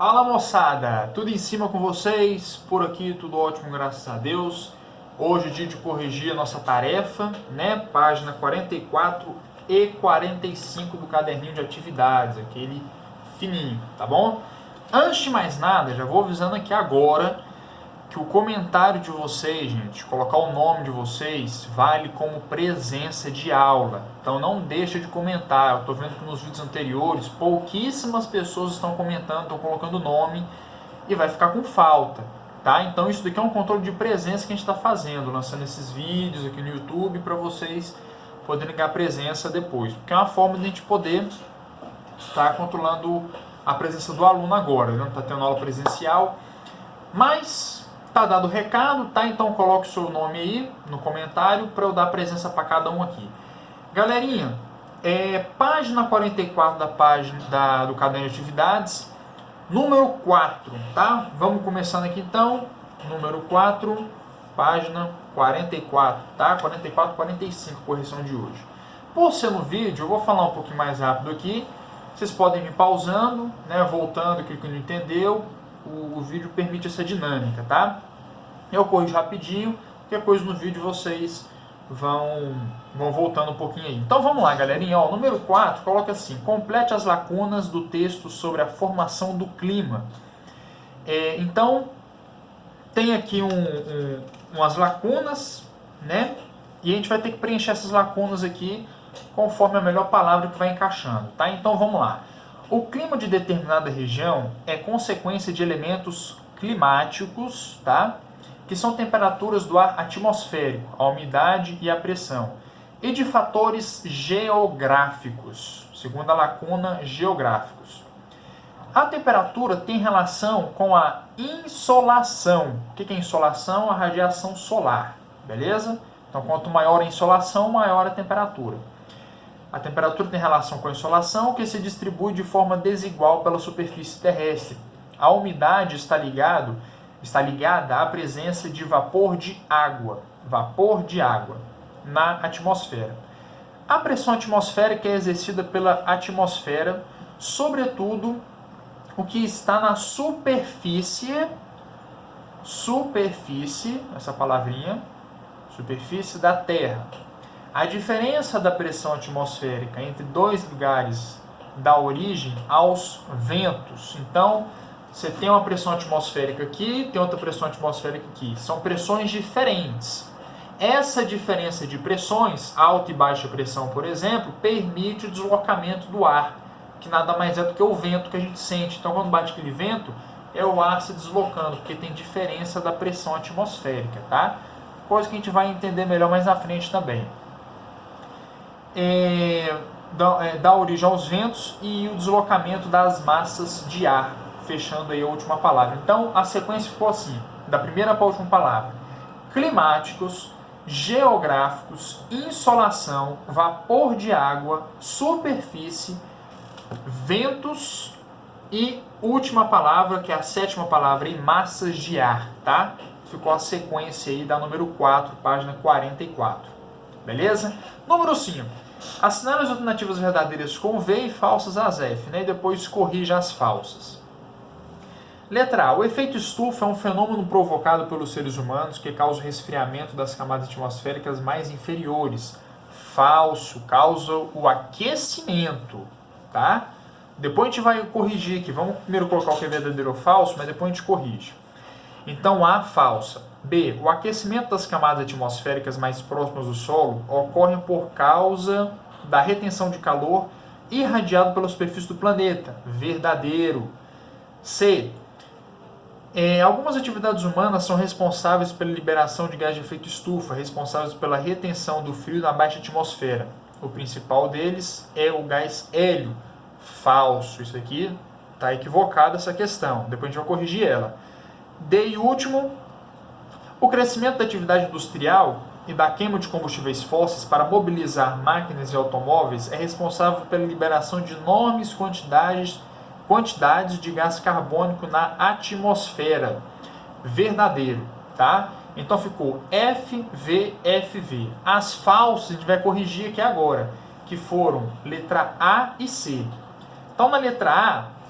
Fala moçada, tudo em cima com vocês? Por aqui tudo ótimo, graças a Deus. Hoje é dia de corrigir a nossa tarefa, né? Página 44 e 45 do caderninho de atividades, aquele fininho, tá bom? Antes de mais nada, já vou avisando aqui agora que o comentário de vocês, gente, colocar o nome de vocês, vale como presença de aula. Então não deixa de comentar. Eu estou vendo que nos vídeos anteriores, pouquíssimas pessoas estão comentando, estão colocando o nome e vai ficar com falta, tá? Então isso daqui é um controle de presença que a gente está fazendo, lançando esses vídeos aqui no YouTube para vocês poderem ganhar presença depois. Porque é uma forma de a gente poder estar controlando a presença do aluno agora. Ele não está tendo aula presencial, mas tá dado o recado, tá? Então coloque o seu nome aí no comentário para eu dar presença para cada um aqui. Galerinha, página 44 da página do caderno de atividades, número 4, tá? Vamos começando aqui então, número 4, página 44, tá? 44, 45, correção de hoje. Por ser no vídeo, eu vou falar um pouquinho mais rápido aqui, vocês podem ir pausando, né? Voltando, aquilo que não entendeu. O vídeo permite essa dinâmica, tá? Eu corrijo rapidinho, qualquer coisa no vídeo vocês vão voltando um pouquinho aí. Então vamos lá, galerinha. Ó, número 4, coloca assim: complete as lacunas do texto sobre a formação do clima. Então, tem aqui umas lacunas, né? E a gente vai ter que preencher essas lacunas aqui conforme a melhor palavra que vai encaixando, tá? Então vamos lá. O clima de determinada região é consequência de elementos climáticos, tá? Que são temperaturas do ar atmosférico, a umidade e a pressão, e de fatores geográficos, segunda lacuna, geográficos. A temperatura tem relação com a insolação. O que é insolação? A radiação solar, beleza? Então, quanto maior a insolação, maior a temperatura. A temperatura tem relação com a insolação, que se distribui de forma desigual pela superfície terrestre. A umidade está ligada à presença de vapor de água na atmosfera. A pressão atmosférica é exercida pela atmosfera, sobretudo o que está na superfície, essa palavrinha, superfície da Terra. A diferença da pressão atmosférica entre dois lugares dá origem aos ventos. Então, você tem uma pressão atmosférica aqui, tem outra pressão atmosférica aqui. São pressões diferentes. Essa diferença de pressões, alta e baixa pressão, por exemplo, permite o deslocamento do ar, que nada mais é do que o vento que a gente sente. Então, quando bate aquele vento, é o ar se deslocando, porque tem diferença da pressão atmosférica, tá? Coisa que a gente vai entender melhor mais na frente também. Dá origem aos ventos e o deslocamento das massas de ar, fechando aí a última palavra. Então, a sequência ficou assim, da primeira para a última palavra: climáticos, geográficos, insolação, vapor de água, superfície, ventos e última palavra, que é a sétima palavra, em massas de ar, tá? Ficou a sequência aí da número 4, página 44. Beleza? Número 5. Assinale as alternativas verdadeiras com V e falsas as F, né? E depois corrija as falsas. Letra A. O efeito estufa é um fenômeno provocado pelos seres humanos que causa o resfriamento das camadas atmosféricas mais inferiores. Falso. Causa o aquecimento, tá? Depois a gente vai corrigir aqui. Vamos primeiro colocar o que é verdadeiro ou falso, mas depois a gente corrige. Então, A, falsa. B, o aquecimento das camadas atmosféricas mais próximas do solo ocorre por causa da retenção de calor irradiado pela superfície do planeta. Verdadeiro. C, algumas atividades humanas são responsáveis pela liberação de gás de efeito estufa, responsáveis pela retenção do frio na baixa atmosfera. O principal deles é o gás hélio. Falso. Isso aqui está equivocado, essa questão. Depois a gente vai corrigir ela. D e último, o crescimento da atividade industrial e da queima de combustíveis fósseis para mobilizar máquinas e automóveis é responsável pela liberação de enormes quantidades de gás carbônico na atmosfera. Verdadeiro, tá? Então ficou F, V, F, V. As falsas a gente vai corrigir aqui agora, que foram letra A e C. Então na letra A,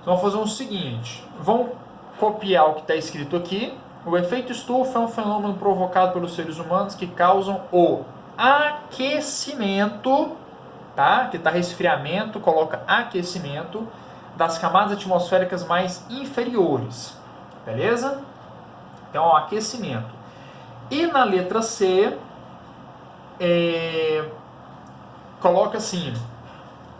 Então, vamos fazer o seguinte, vamos copiar o que está escrito aqui. O efeito estufa é um fenômeno provocado pelos seres humanos que causam o aquecimento, tá? Que está resfriamento, coloca aquecimento das camadas atmosféricas mais inferiores, beleza? Então, o aquecimento. E na letra C, coloca assim: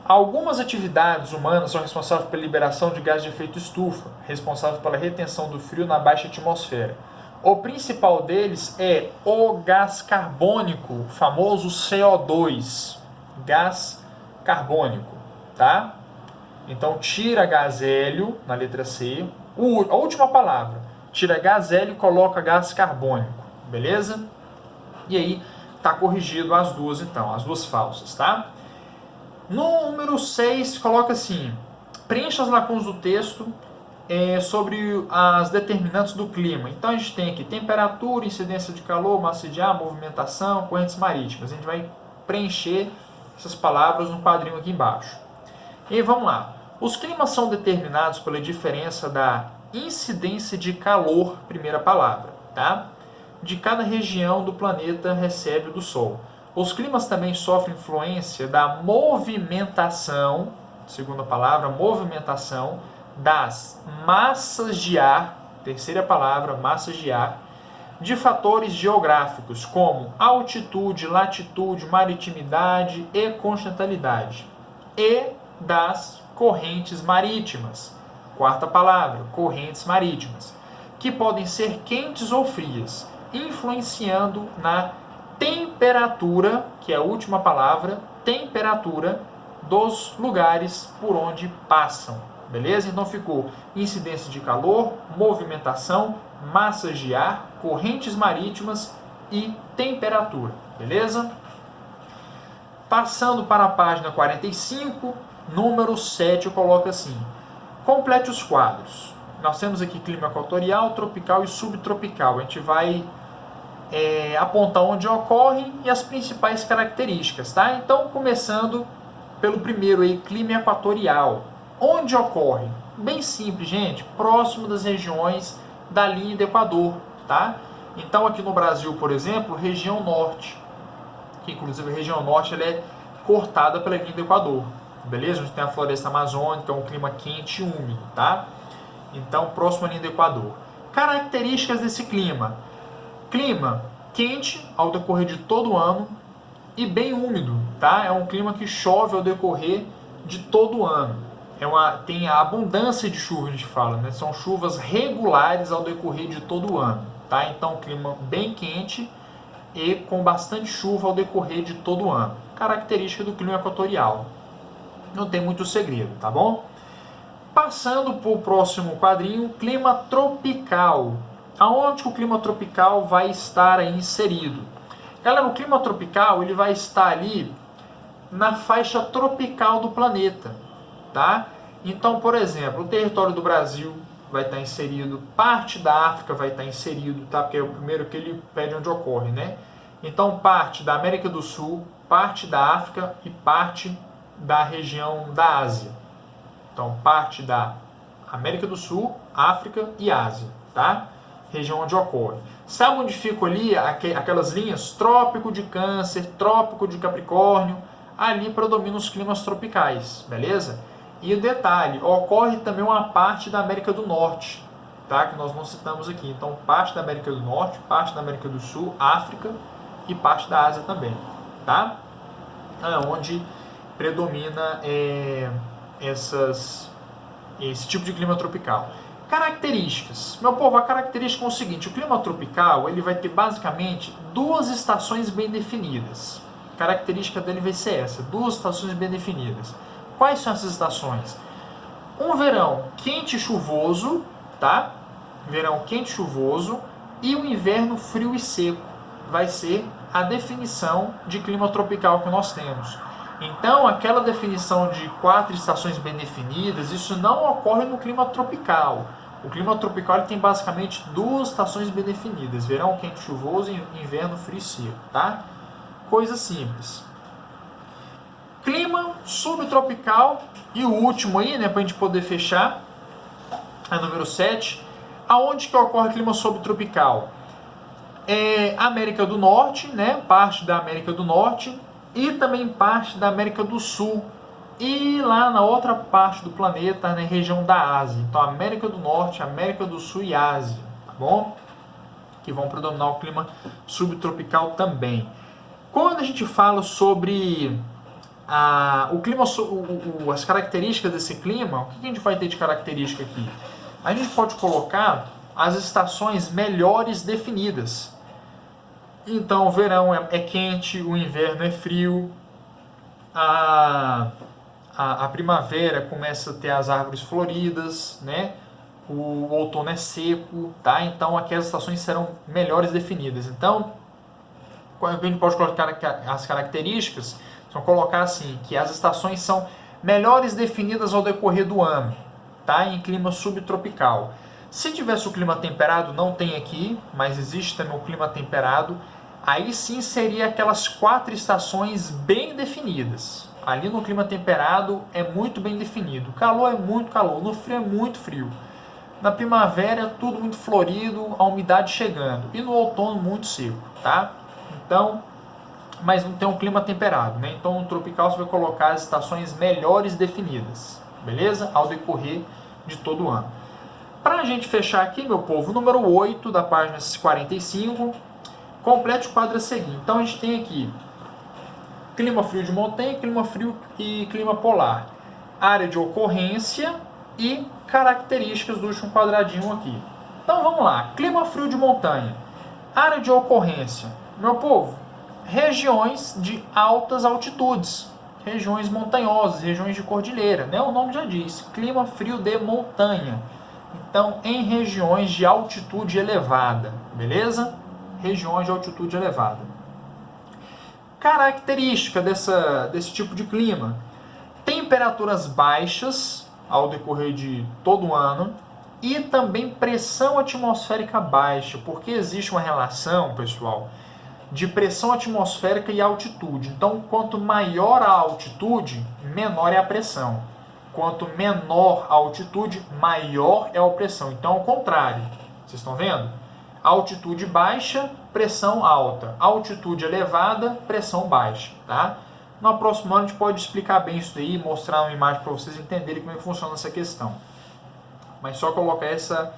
algumas atividades humanas são responsáveis pela liberação de gás de efeito estufa, responsável pela retenção do frio na baixa atmosfera. O principal deles é o gás carbônico, o famoso CO2, gás carbônico, tá? Então tira gás hélio na letra C, a última palavra, tira gás hélio e coloca gás carbônico, beleza? E aí tá corrigido as duas então, as duas falsas, tá? No número 6, coloca assim: preencha as lacunas do texto sobre as determinantes do clima. Então a gente tem aqui temperatura, incidência de calor, massa de ar, movimentação, correntes marítimas. A gente vai preencher essas palavras no quadrinho aqui embaixo. E vamos lá. Os climas são determinados pela diferença da incidência de calor, primeira palavra, tá? De cada região do planeta recebe do Sol. Os climas também sofrem influência da movimentação, segunda palavra, movimentação das massas de ar, terceira palavra, massas de ar, de fatores geográficos como altitude, latitude, maritimidade e continentalidade, e das correntes marítimas, quarta palavra, correntes marítimas, que podem ser quentes ou frias, influenciando na temperatura, que é a última palavra, temperatura dos lugares por onde passam, beleza? Então ficou incidência de calor, movimentação, massas de ar, correntes marítimas e temperatura, beleza? Passando para a página 45, número 7, eu coloco assim: complete os quadros. Nós temos aqui clima equatorial, tropical e subtropical. A gente vai apontar onde ocorrem e as principais características, tá? Então, começando pelo primeiro aí, clima equatorial. Onde ocorre? Bem simples, gente, próximo das regiões da linha do Equador, tá? Então, aqui no Brasil, por exemplo, região norte, que inclusive a região norte ela é cortada pela linha do Equador, beleza? A gente tem a floresta amazônica, é um clima quente e úmido, tá? Então, próximo à linha do Equador. Características desse clima: clima quente ao decorrer de todo o ano e bem úmido, tá? É um clima que chove ao decorrer de todo o ano. Tem a abundância de chuva, a gente fala, né? São chuvas regulares ao decorrer de todo o ano, tá? Então, clima bem quente e com bastante chuva ao decorrer de todo o ano. Característica do clima equatorial. Não tem muito segredo, tá bom? Passando para o próximo quadrinho, clima tropical. Aonde que o clima tropical vai estar aí inserido? Galera, o clima tropical ele vai estar ali na faixa tropical do planeta, tá? Então, por exemplo, o território do Brasil vai estar inserido, parte da África vai estar inserido, tá? Porque é o primeiro que ele pede onde ocorre, né? Então, parte da América do Sul, parte da África e parte da região da Ásia. Então, parte da América do Sul, África e Ásia, tá? Região onde ocorre. Sabe onde ficam ali aquelas linhas? Trópico de Câncer, Trópico de Capricórnio, ali predominam os climas tropicais, beleza? E o detalhe, ocorre também uma parte da América do Norte, tá? Que nós não citamos aqui. Então, parte da América do Norte, parte da América do Sul, África e parte da Ásia também, tá? Onde predomina esse tipo de clima tropical. Características. Meu povo, a característica é o seguinte: o clima tropical ele vai ter basicamente duas estações bem definidas. A característica dele vai ser essa, duas estações bem definidas. Quais são essas estações? Um verão quente e chuvoso, tá? Verão quente e chuvoso, e um inverno frio e seco. Vai ser a definição de clima tropical que nós temos. Então, aquela definição de 4 estações bem definidas, isso não ocorre no clima tropical. O clima tropical ele tem basicamente 2 estações bem definidas: verão quente e chuvoso e inverno frio e seco, tá? Coisa simples. Clima subtropical, e o último aí, né, para a gente poder fechar, A número 7, aonde que ocorre clima subtropical? América do Norte, né? Parte da América do Norte e também parte da América do Sul e lá na outra parte do planeta, na região da Ásia. Então, América do Norte, América do Sul e Ásia, tá bom? Que vão predominar o clima subtropical também. Quando a gente fala sobre o clima, as características desse clima, o que a gente vai ter de característica aqui? A gente pode colocar as estações melhores definidas. Então, o verão é quente, o inverno é frio, a primavera começa a ter as árvores floridas, né? O outono é seco, tá? Então, aquelas estações serão melhores definidas. Então, a gente pode colocar as características, são colocar assim, que as estações são melhores definidas ao decorrer do ano, tá? Em clima subtropical. Se tivesse o clima temperado, não tem aqui, mas existe também o clima temperado, aí sim seria aquelas 4 estações bem definidas. Ali no clima temperado é muito bem definido. O calor é muito calor, no frio é muito frio. Na primavera é tudo muito florido, a umidade chegando. E no outono muito seco, tá? Então, mas não tem um clima temperado, né? Então no tropical você vai colocar as estações melhores definidas, beleza? Ao decorrer de todo o ano. Para a gente fechar aqui, meu povo, número 8 da página 45, complete o quadro a seguir. Então a gente tem aqui clima frio de montanha, clima frio e clima polar. Área de ocorrência e características do último quadradinho aqui. Então vamos lá, clima frio de montanha. Área de ocorrência, meu povo, regiões de altas altitudes, regiões montanhosas, regiões de cordilheira, né? O nome já diz, clima frio de montanha. Então, em regiões de altitude elevada, beleza? Regiões de altitude elevada. Característica desse tipo de clima: temperaturas baixas ao decorrer de todo o ano e também pressão atmosférica baixa, porque existe uma relação, pessoal, de pressão atmosférica e altitude. Então, quanto maior a altitude, menor é a pressão. Quanto menor a altitude, maior é a pressão. Então, ao contrário. Vocês estão vendo? Altitude baixa, pressão alta. Altitude elevada, pressão baixa. Tá? No próximo ano a gente pode explicar bem isso aí, mostrar uma imagem para vocês entenderem como é que funciona essa questão. Mas só colocar essa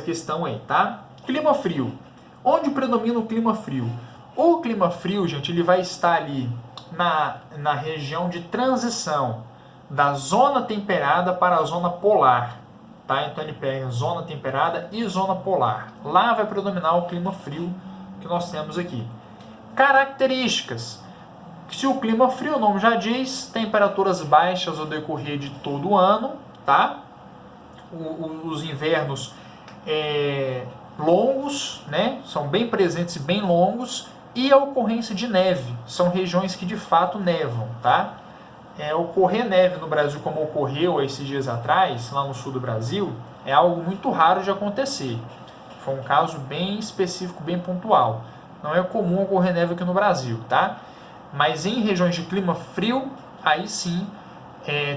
questão aí, tá? Clima frio. Onde predomina o clima frio? O clima frio, gente, ele vai estar ali na região de transição da zona temperada para a zona polar, tá? Então ele pega zona temperada e zona polar. Lá vai predominar o clima frio que nós temos aqui. Características: se o clima frio, o nome já diz, temperaturas baixas ao decorrer de todo o ano, tá? Os invernos longos, né? São bem presentes e bem longos, e a ocorrência de neve. São regiões que de fato nevam, tá? Ocorrer neve no Brasil como ocorreu esses dias atrás, lá no sul do Brasil, é algo muito raro de acontecer. Foi um caso bem específico, bem pontual. Não é comum ocorrer neve aqui no Brasil, tá? Mas em regiões de clima frio, aí sim,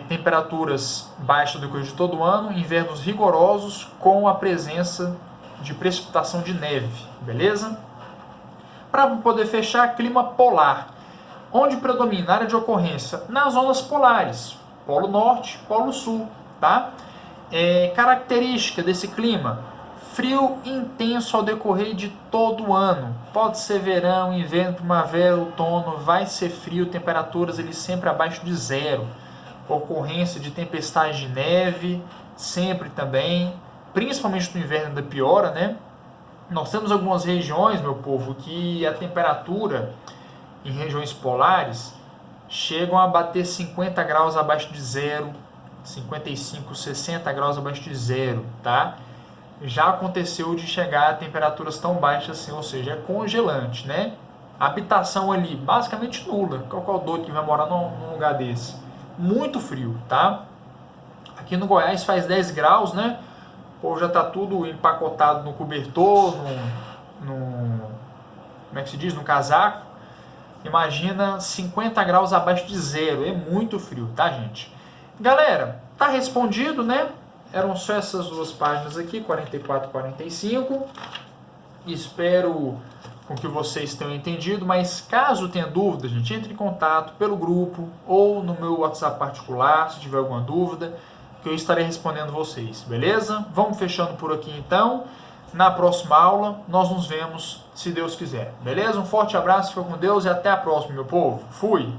temperaturas baixas do decorrer de todo o ano, invernos rigorosos com a presença de precipitação de neve, beleza? Para poder fechar, clima polar. Onde predomina a área de ocorrência? Nas zonas polares, Polo Norte, Polo Sul, tá? Característica desse clima: frio intenso ao decorrer de todo o ano. Pode ser verão, inverno, primavera, outono, vai ser frio, temperaturas ali sempre abaixo de zero. Ocorrência de tempestade de neve, sempre também, principalmente no inverno ainda piora, né? Nós temos algumas regiões, meu povo, que a temperatura em regiões polares chegam a bater 50 graus abaixo de zero, 55, 60 graus abaixo de zero, tá? Já aconteceu de chegar a temperaturas tão baixas assim, ou seja, é congelante, né? Habitação ali basicamente nula. Qual é o doido que vai morar num lugar desse? Muito frio, tá? Aqui no Goiás faz 10 graus, né? O povo já tá tudo empacotado no cobertor, como é que se diz? No casaco. Imagina 50 graus abaixo de zero, é muito frio, tá, gente? Galera, tá respondido, né? eram só essas duas páginas aqui, 44 e 45. Espero com que vocês tenham entendido, mas caso tenha dúvida, gente, entre em contato pelo grupo ou no meu WhatsApp particular, se tiver alguma dúvida, que eu estarei respondendo vocês, beleza? Vamos fechando por aqui então. Na próxima aula, nós nos vemos, se Deus quiser, beleza? Um forte abraço, fica com Deus e até a próxima, meu povo. Fui!